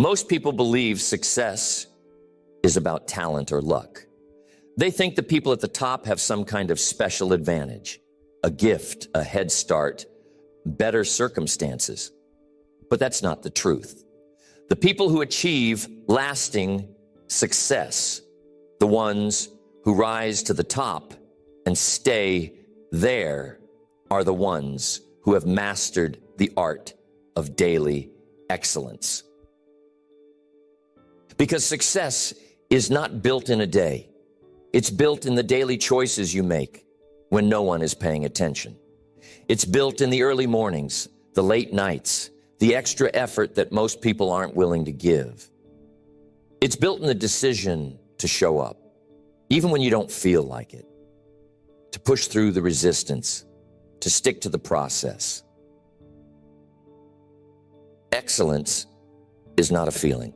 Most people believe success is about talent or luck. They think the people at the top have some kind of special advantage, a gift, a head start, better circumstances. But that's not the truth. The people who achieve lasting success, the ones who rise to the top and stay there, are the ones who have mastered the art of daily excellence. Because success is not built in a day. It's built in the daily choices you make when no one is paying attention. It's built in the early mornings, the late nights, the extra effort that most people aren't willing to give. It's built in the decision to show up, even when you don't feel like it, to push through the resistance, to stick to the process. Excellence is not a feeling.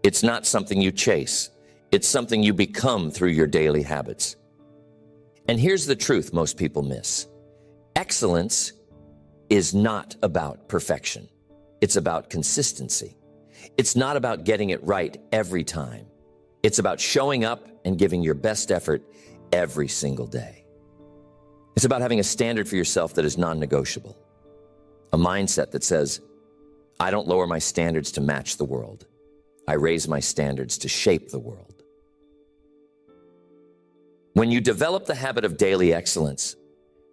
It's not something you chase. It's something you become through your daily habits. And here's the truth most people miss. Excellence is not about perfection. It's about consistency. It's not about getting it right every time. It's about showing up and giving your best effort every single day. It's about having a standard for yourself that is non-negotiable. A mindset that says, I don't lower my standards to match the world. I raise my standards to shape the world. When you develop the habit of daily excellence,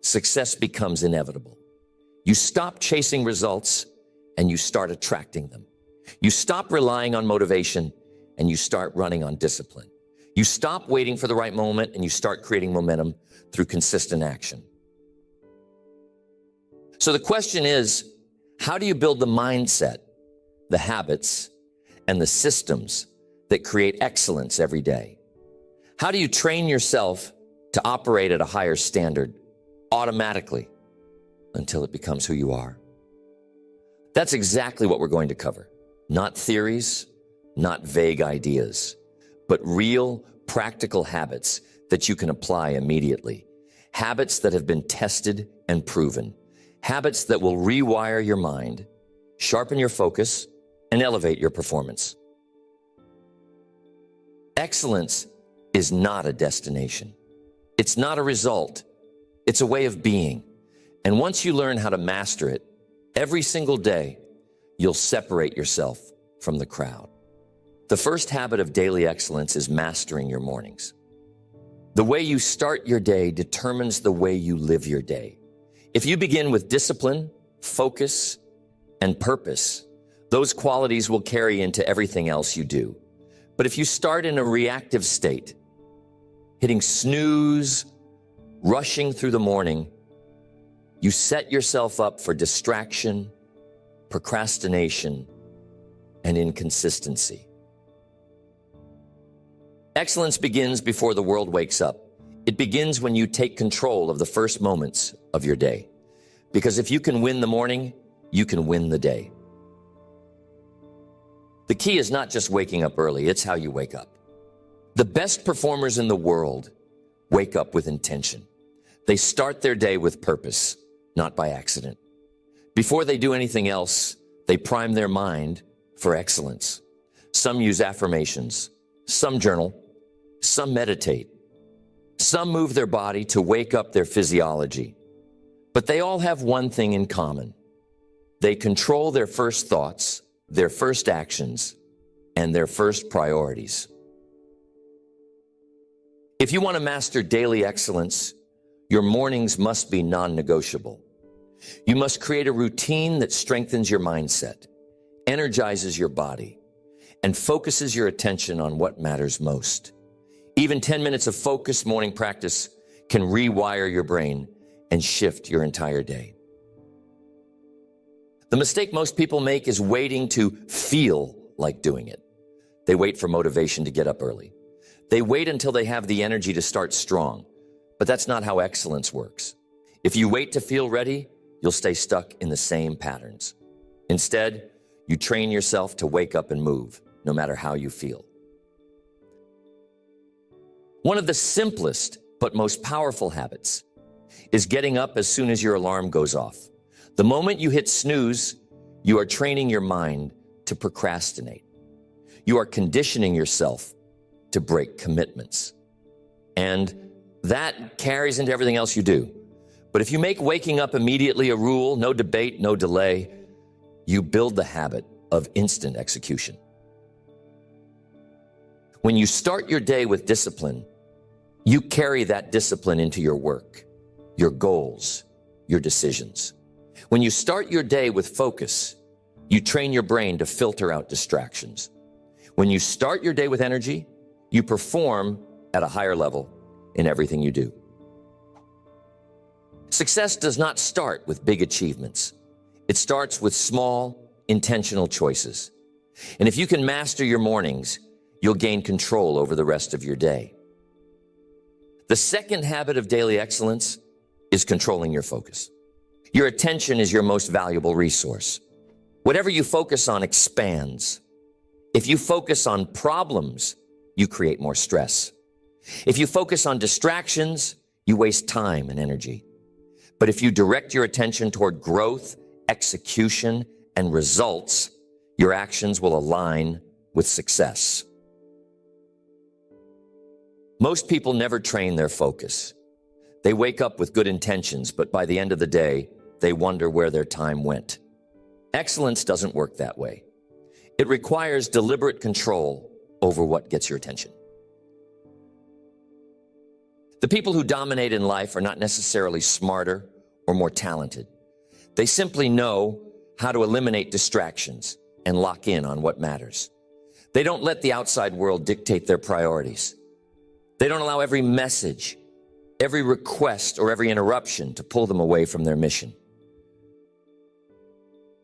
success becomes inevitable. You stop chasing results and you start attracting them. You stop relying on motivation and you start running on discipline. You stop waiting for the right moment and you start creating momentum through consistent action. So the question is, how do you build the mindset, the habits, and the systems that create excellence every day? How do you train yourself to operate at a higher standard automatically until it becomes who you are? That's exactly what we're going to cover. Not theories, not vague ideas, but real practical habits that you can apply immediately. Habits that have been tested and proven. Habits that will rewire your mind, sharpen your focus, and elevate your performance. Excellence is not a destination. It's not a result. It's a way of being. And once you learn how to master it, every single day, you'll separate yourself from the crowd. The first habit of daily excellence is mastering your mornings. The way you start your day determines the way you live your day. If you begin with discipline, focus, and purpose, those qualities will carry into everything else you do. But if you start in a reactive state, hitting snooze, rushing through the morning, you set yourself up for distraction, procrastination, and inconsistency. Excellence begins before the world wakes up. It begins when you take control of the first moments of your day. Because if you can win the morning, you can win the day. The key is not just waking up early, it's how you wake up. The best performers in the world wake up with intention. They start their day with purpose, not by accident. Before they do anything else, they prime their mind for excellence. Some use affirmations, some journal, some meditate. Some move their body to wake up their physiology. But they all have one thing in common. They control their first thoughts, their first actions, and their first priorities. If you want to master daily excellence, your mornings must be non-negotiable. You must create a routine that strengthens your mindset, energizes your body, and focuses your attention on what matters most. Even 10 minutes of focused morning practice can rewire your brain and shift your entire day. The mistake most people make is waiting to feel like doing it. They wait for motivation to get up early. They wait until they have the energy to start strong. But that's not how excellence works. If you wait to feel ready, you'll stay stuck in the same patterns. Instead, you train yourself to wake up and move, no matter how you feel. One of the simplest but most powerful habits is getting up as soon as your alarm goes off. The moment you hit snooze, you are training your mind to procrastinate. you are conditioning yourself to break commitments. And that carries into everything else you do. But if you make waking up immediately a rule, no debate, no delay, you build the habit of instant execution. When you start your day with discipline, you carry that discipline into your work, your goals, your decisions. When you start your day with focus, you train your brain to filter out distractions. When you start your day with energy, you perform at a higher level in everything you do. Success does not start with big achievements. It starts with small, intentional choices. And if you can master your mornings, you'll gain control over the rest of your day. The second habit of daily excellence is controlling your focus. Your attention is your most valuable resource. Whatever you focus on expands. If you focus on problems, you create more stress. If you focus on distractions, you waste time and energy. But if you direct your attention toward growth, execution, and results, your actions will align with success. Most people never train their focus. They wake up with good intentions, but by the end of the day, they wonder where their time went. Excellence doesn't work that way. It requires deliberate control over what gets your attention. The people who dominate in life are not necessarily smarter or more talented. They simply know how to eliminate distractions and lock in on what matters. They don't let the outside world dictate their priorities. They don't allow every message, every request, or every interruption to pull them away from their mission.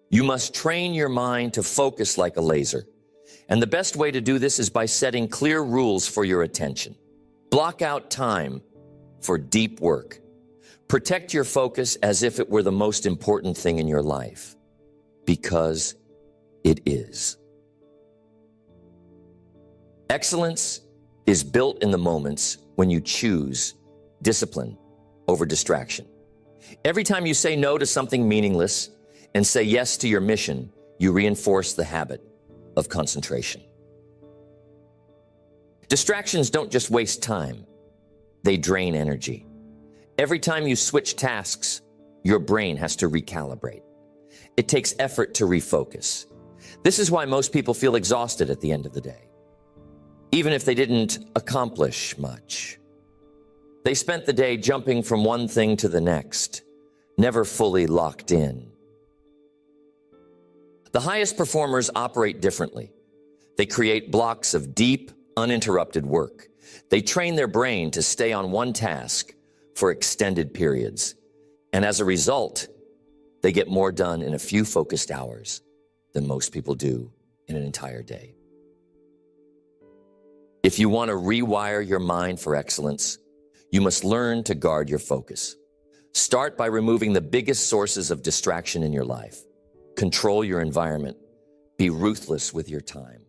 You must train your mind to focus like a laser. And the best way to do this is by setting clear rules for your attention. Block out time for deep work. Protect your focus as if it were the most important thing in your life, because it is. Excellence is built in the moments when you choose discipline over distraction. Every time you say no to something meaningless and say yes to your mission, you reinforce the habit of concentration. Distractions don't just waste time, they drain energy. Every time you switch tasks, your brain has to recalibrate. It takes effort to refocus. This is why most people feel exhausted at the end of the day, even if they didn't accomplish much. They spent the day jumping from one thing to the next, never fully locked in. The highest performers operate differently. They create blocks of deep, uninterrupted work. They train their brain to stay on one task for extended periods. And as a result, they get more done in a few focused hours than most people do in an entire day. If you want to rewire your mind for excellence, you must learn to guard your focus. Start by removing the biggest sources of distraction in your life. Control your environment. Be ruthless with your time.